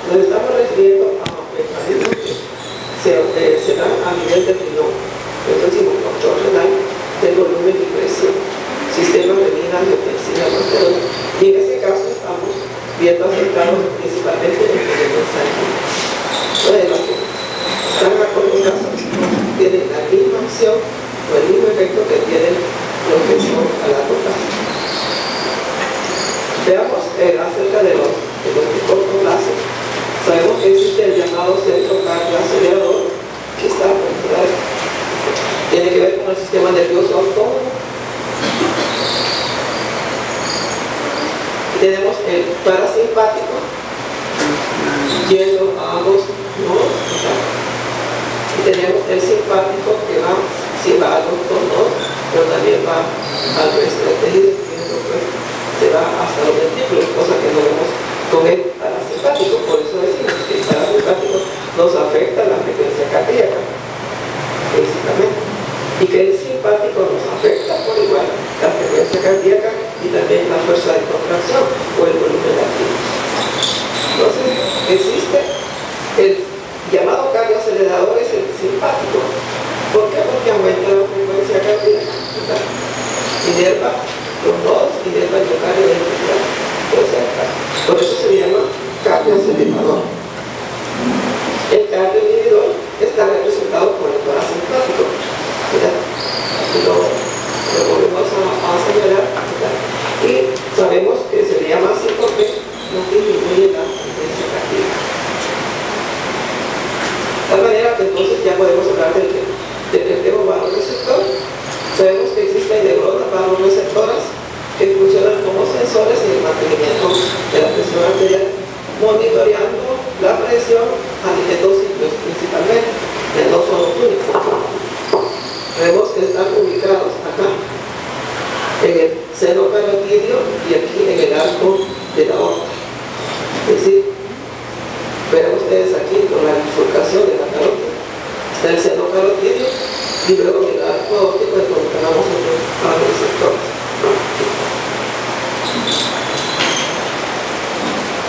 Nos estamos refiriendo a mecanismos que se dan a nivel del riñón, es decir, control renal del volumen y presión, sistema renina, angiotensina, colesterol, y en ese caso estamos viendo afectados principalmente en el riñón sanguíneo. Bueno, los que están a corto plazo tienen la misma acción o el mismo efecto que tienen los que son a largo plazo. Veamos acerca de los de corto plazo. Sabemos que existe el llamado centro cardioacelerador, que está controlado. Tiene que ver con el sistema nervioso autónomo. Y tenemos el parasimpático, yendo a ambos nodos. Y tenemos el simpático, que va, sí va a los dos nodos, pero también va al resto del tejido, se va hasta los ventrículos, cosa que no vemos con el parasimpático. Por eso decimos que el parasimpático nos afecta la frecuencia cardíaca principalmente, y que el simpático nos afecta por igual la frecuencia cardíaca y también la fuerza de contracción o el volumen latido. Entonces existe el llamado cardioacelerador, es el simpático. ¿Por qué? Porque aumenta la frecuencia cardíaca, inerva los nodos y del miocardio ventricular. Por eso se llama cardioacelerador. El cardioinhibidor está representado por el parasimpático. Aquí lo volvemos a señalar. Y sabemos que se le llama así porque no disminuye la frecuencia cardíaca. De tal manera que entonces ya podemos hablar del nervio vasoreceptor. Sabemos que existen neuronas vasoreceptoras que funcionan como sensores en el mantenimiento de la presión arterial, monitoreando la presión a nivel dos sitios principalmente, en dos solos únicos. Vemos que están ubicados acá, en el seno carotidio y aquí en el arco de la aorta. Es decir, ven ustedes aquí con la bifurcación de la carótida. Está el seno carotidio y luego en el arco óptico encontramos otros vasoreceptores.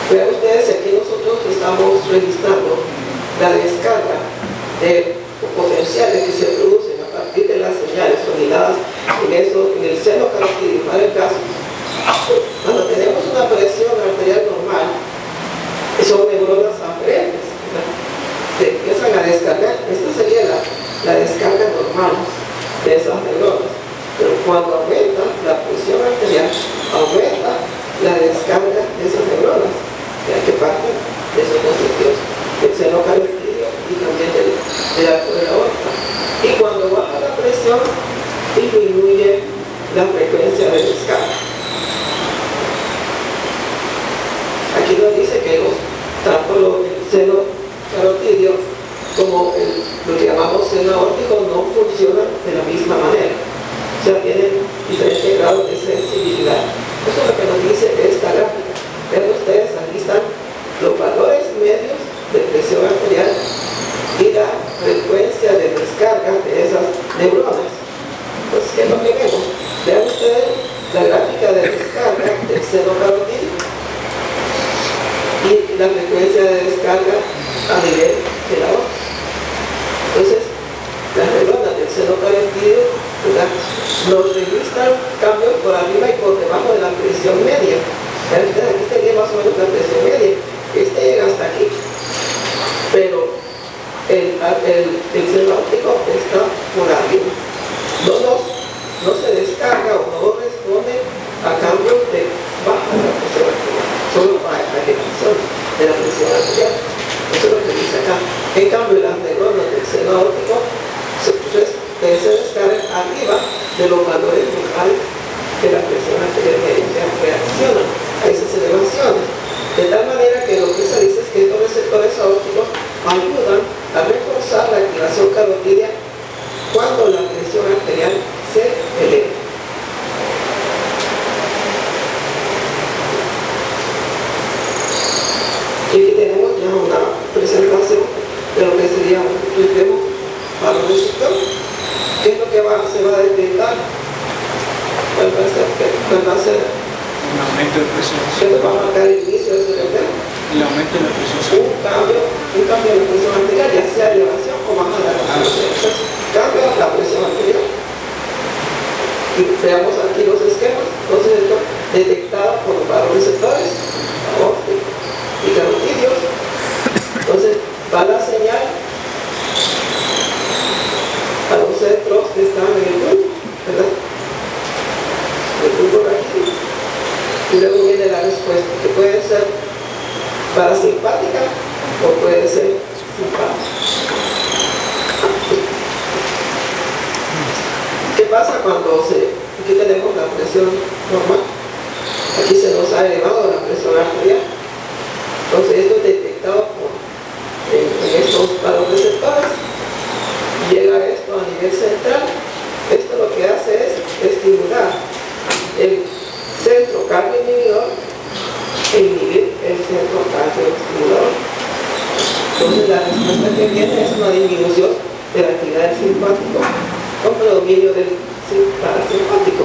Vean ustedes, aquí nosotros estamos registrando la descarga de potenciales que se producen a partir de las señales sonidadas en el seno carotidio. Para el caso, cuando tenemos una presión arterial normal, son neuronas afluentes, se empiezan a descargar. Esta sería la descarga normal de esas neuronas. Pero cuando aumenta la presión arterial, aumenta la descarga de esas neuronas, que parten de esos dos sitios, del seno carotidio y también del arco de la aorta. Y cuando baja la presión, disminuye la frecuencia de descarga. Aquí nos dice que tanto el seno carotidio como lo que llamamos seno aórtico no funcionan de la misma manera. O sea, tienen diferentes grados de sensibilidad. Eso es lo que nos dice esta gráfica. Vean ustedes, aquí están los valores medios de presión arterial y la frecuencia de descarga de esas neuronas. Entonces, ¿qué es lo que vemos? Vean ustedes la gráfica de descarga del seno carotidio y la frecuencia de descarga a nivel de la aorta. Entonces, las neuronas del seno carotidio nos registran cambios por arriba y por debajo de la presión media. Aquí sería más o menos la presión media. Este llega hasta aquí. Pero el seno óptico está por arriba. No se descarga o no responde a cambios de baja de la presión arterial, solo para la elevación de la presión arterial. Eso es lo que dice acá. En cambio, las neuronas del seno óptico se descargan arriba de los valores locales de la presión arterial media, o sea, reaccionan a esas elevaciones. De tal manera que lo que se dice es que estos receptores ópticos ayudan a reforzar la activación carotidia cuando la presión arterial se eleva. Y aquí tenemos ya una presentación de lo que sería un sistema vasoreceptor. ¿Qué es lo que se va a detectar? ¿Cuál va a ser? Un aumento de presión. ¿Qué va a marcar el inicio de ese receptor? El aumento de la presión. Un cambio en la presión arterial, ya sea elevación o baja de la presión. Entonces, cambio en la presión arterial. Y veamos aquí los esquemas. Entonces, esto detectado por los vasoreceptores aórticos y carotídeos. Entonces, va la señal a los centros que están en el bulbo, ¿verdad? El bulbo raquídeo. Y luego viene la respuesta, que puede ser parasimpática o puede ser simpática. ¿Qué pasa cuando aquí tenemos la presión normal? Aquí se nos ha elevado la presión arterial. Entonces esto es detectado en estos vasoreceptores. Llega esto a nivel central. Esto lo que hace es estimular el centro cardioinhibidor e inhibir el centro cardioestimulador. Entonces la respuesta que viene es una disminución de la actividad del simpático con predominio del parasimpático.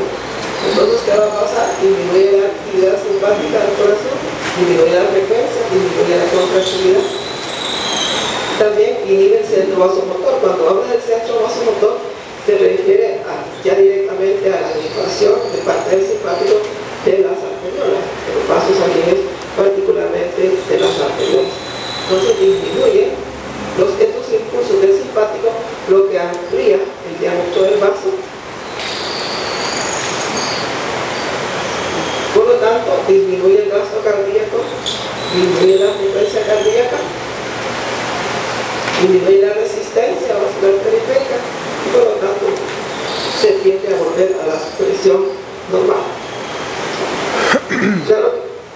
Entonces, ¿qué va a pasar? Disminuye la actividad simpática del corazón, disminuye la frecuencia, disminuye la contractilidad. También inhibe el centro vasomotor. Cuando habla del centro vasomotor, se refiere ya directamente a la inhibición de parte del simpático de las arteriolas, de los vasos sanguíneos, particularmente de las arteriolas. Entonces disminuye estos impulsos del simpático, lo que amplía el diámetro del vaso. Por lo tanto, disminuye el gasto cardíaco, disminuye la frecuencia cardíaca, disminuye la resistencia vascular periférica y por lo tanto se tiende a volver a la presión normal. Claro,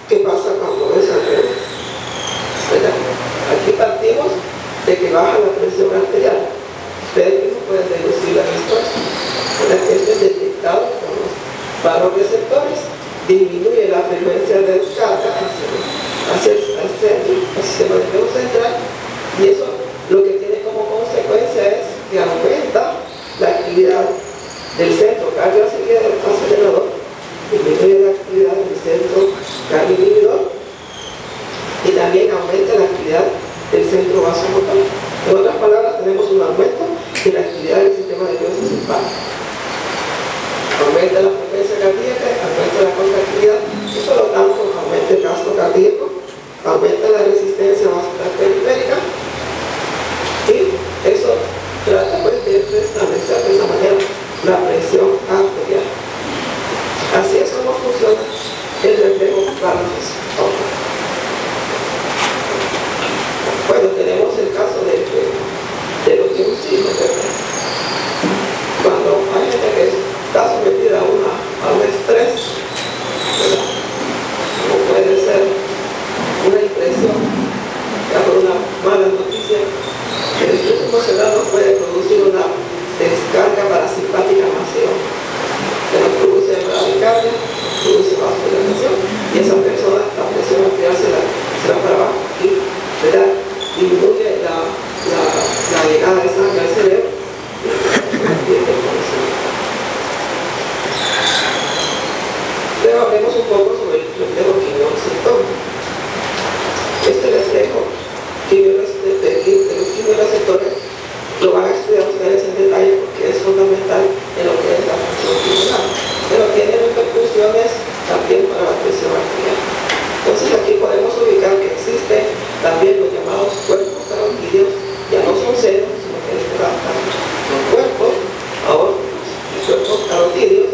¿qué pasa cuando es al revés? Aquí partimos de que baja la presión arterial. Ustedes mismos pueden deducir la respuesta. Esto es detectado con los vasoreceptores, disminuye la frecuencia de descarga hacia el sistema nervioso central, y eso lo que tiene como consecuencia es que aumenta la actividad del centro cardioacelerador, disminuye la actividad del centro cardioinhibidor y también aumenta la actividad del centro vasomotor. En otras palabras, tenemos un aumento de la actividad del sistema nervioso simpático. Aumenta la frecuencia cardíaca, aumenta la contractilidad y por lo tanto aumenta el gasto cardíaco, aumenta la resistencia vascular periférica y eso trata pues de restablecer de esa manera la presión arterial. Así es como funciona el reflejo Barnes. Bueno, tenemos el caso de los diuxinos, ¿verdad? Cuando hay gente que está sometida a un estrés, ¿verdad? Como puede ser una impresión, ya por una mala noticia, el estrés emocional no puede producir una descarga parasimpática masiva, que no produce bradicardia, produce vascularización, y esa persona, la presión arterial se va para abajo y, ¿verdad?, disminuye la llegada de sangre al cerebro. Luego hablemos un poco sobre el reflejo quimioreceptor. Este reflejo de los quimioreceptores lo van a estudiar ustedes en detalle porque es fundamental en lo que es la función pulmonar, pero tiene repercusiones también para la presión arterial. Entonces aquí podemos ubicar que existen también los llamados cuerpos carotídeos, ya no son senos, sino que son cuerpos aórticos y cuerpos carotídeos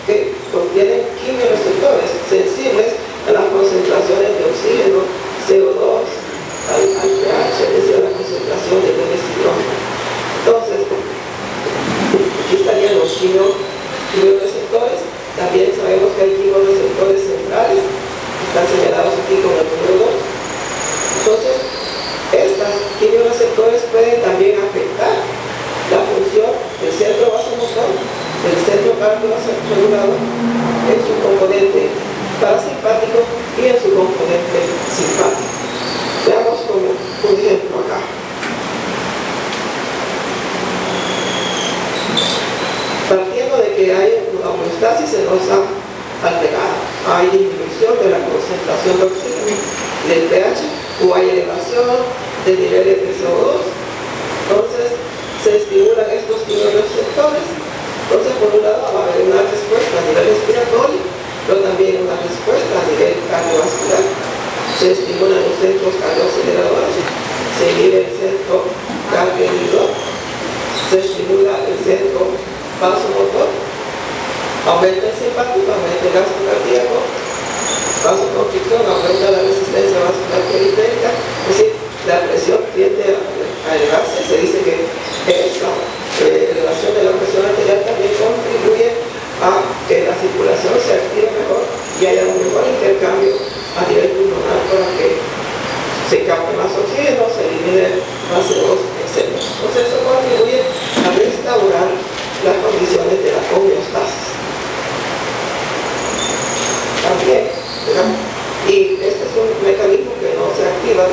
que contienen quimioreceptores sensibles a las concentraciones de oxígeno, CO2, al pH, es decir, a la concentración de hidrógeno. Entonces, aquí estarían los quimioreceptores. También sabemos que hay quimioreceptores centrales, están señalados aquí con el número 2. Entonces, estos quimioreceptores pueden también afectar la función del centro vasomotor, del centro cardiorregulador, en su componente parasimpático y en su componente simpático. Veamos como un ejemplo acá. Partiendo de que hay una homeostasis senosa alterada, hay disminución de la concentración de oxígeno del pH, o hay elevación de niveles de CO2. Entonces se estimulan estos quimioreceptores. Entonces, por un lado va a haber una respuesta a nivel respiratorio, pero también una respuesta a nivel cardiovascular. Se estimulan los centros cardioaceleradores, se inhibe el centro cardioinhibidor, se estimula el centro vasomotor, aumenta el simpático, aumenta el gasto cardíaco, vasoconstricción, aumenta la resistencia vascular periférica, es decir, la presión tiende a elevarse. Se dice que esta elevación de la presión arterial también contribuye a que la circulación se active mejor y haya un mejor intercambio a nivel pulmonar para que se capte más oxígeno, se elimine más CO2, etc. Entonces eso contribuye a restaurar las condiciones de la homeostasis. También, ¿verdad? Y este es un mecanismo que no se activa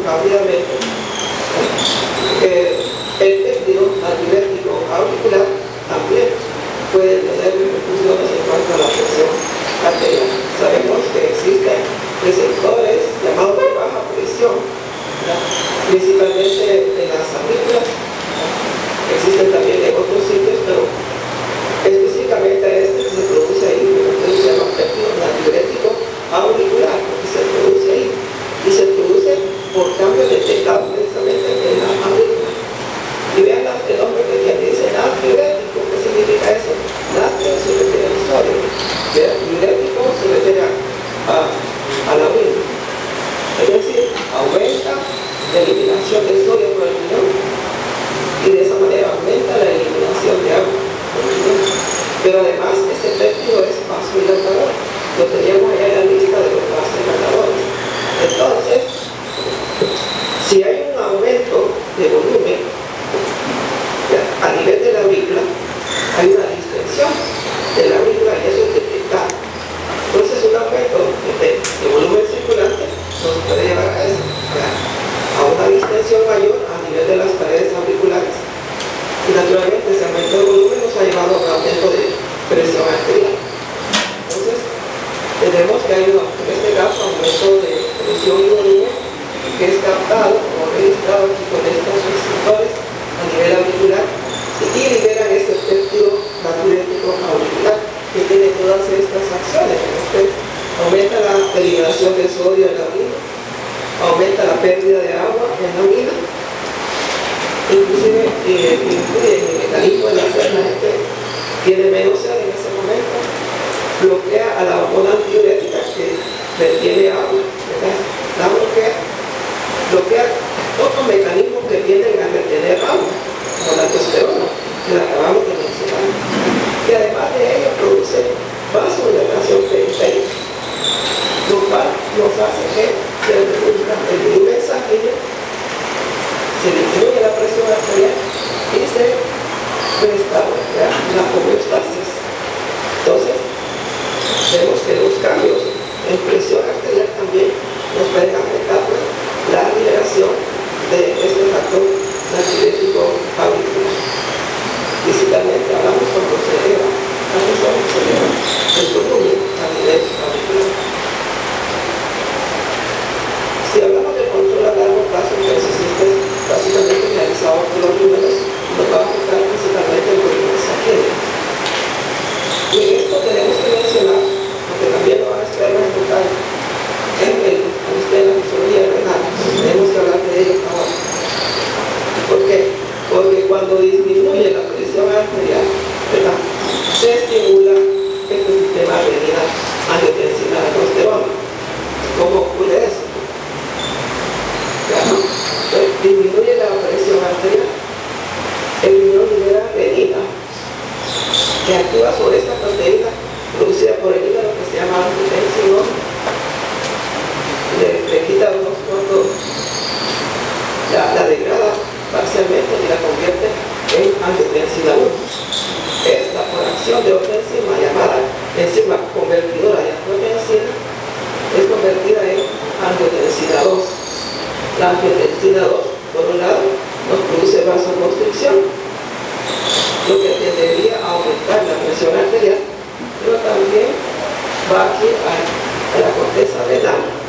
rápidamente. El péptido antibiótico auricular también puede tener repercusiones en cuanto a la presión arterial. Sabemos que existen receptores llamados de baja presión, ¿verdad? Principalmente en las aurículas. Existen también en otros sitios, pero específicamente este que se produce ahí, que se llama péptido antibiótico auricular, porque se produce ahí y se produce por cambios detectados precisamente en la aurícula. Y vean el nombre que tiene, dice natriurético. ¿Qué significa eso? Natrio se refiere al sodio, diurético se refiere a la orina, es decir, aumenta la eliminación del sodio por el riñón y de esa manera aumenta la eliminación de agua por el riñón. Pero además ese péptido es vasodilatador, lo teníamos allá en la lista de los vasodilatadores. Entonces, si hay un aumento de volumen a nivel de la aurícula, hay una distensión de la aurícula y eso es detectado. Entonces un aumento de volumen circulante nos puede llevar a eso, a una distensión mayor a nivel de las paredes auriculares. Y naturalmente ese aumento de volumen nos ha llevado a un aumento de presión arterial. Entonces tenemos que hay en este caso aumento de presión y volumen que es captado o registrado aquí con estos receptores a nivel auricular y liberan ese péptido natriurético auricular que tiene todas estas acciones. Aumenta la eliminación del sodio en la orina, aumenta la pérdida de agua en la orina, inclusive incluye en el mecanismo de la célula que tiene menos sed en ese momento, bloquea a la hormona antidiurética que retiene agua, ¿verdad? La bloquea otros mecanismos que tienden a retener agua, como la testosterona, que la acabamos de mencionar, y además de ello produce vasodilatación periférica, lo cual nos hace que se reduzca el volumen sanguíneo, se disminuye la presión arterial y se restaura la homeostasis. Entonces, vemos que los cambios en presión arterial también nos pueden afectar la liberación de este factor natriurético auricular. Principalmente hablamos cuando se eleva el volumen a nivel auricular. Si hablamos de control a largo plazo, entonces este es básicamente realizado por los números, nos va a afectar principalmente el volumen sanguíneo. Y en esto tenemos que mencionar, porque también lo van a estudiar más en detalle, en la fisiología renal, tenemos que hablar de ello ahora. ¿Por qué? Porque cuando disminuye la presión arterial, ¿verdad?, se estimula este sistema renal angiotensina-aldosterona. ¿Cómo ocurre eso? Disminuye la presión arterial, el riñón libera renina, que actúa sobre esta proteína producida por el hígado que se llama angiotensina, le quita unos cuantos, la degrada parcialmente y la convierte en angiotensina 1. Esta, por acción de otra enzima llamada enzima convertidora de angiotensina, es convertida en angiotensina 2. La angiotensina 2, por un lado, nos produce vasoconstricción, lo que tendería a aumentar la presión arterial, pero también va aquí a la corteza renal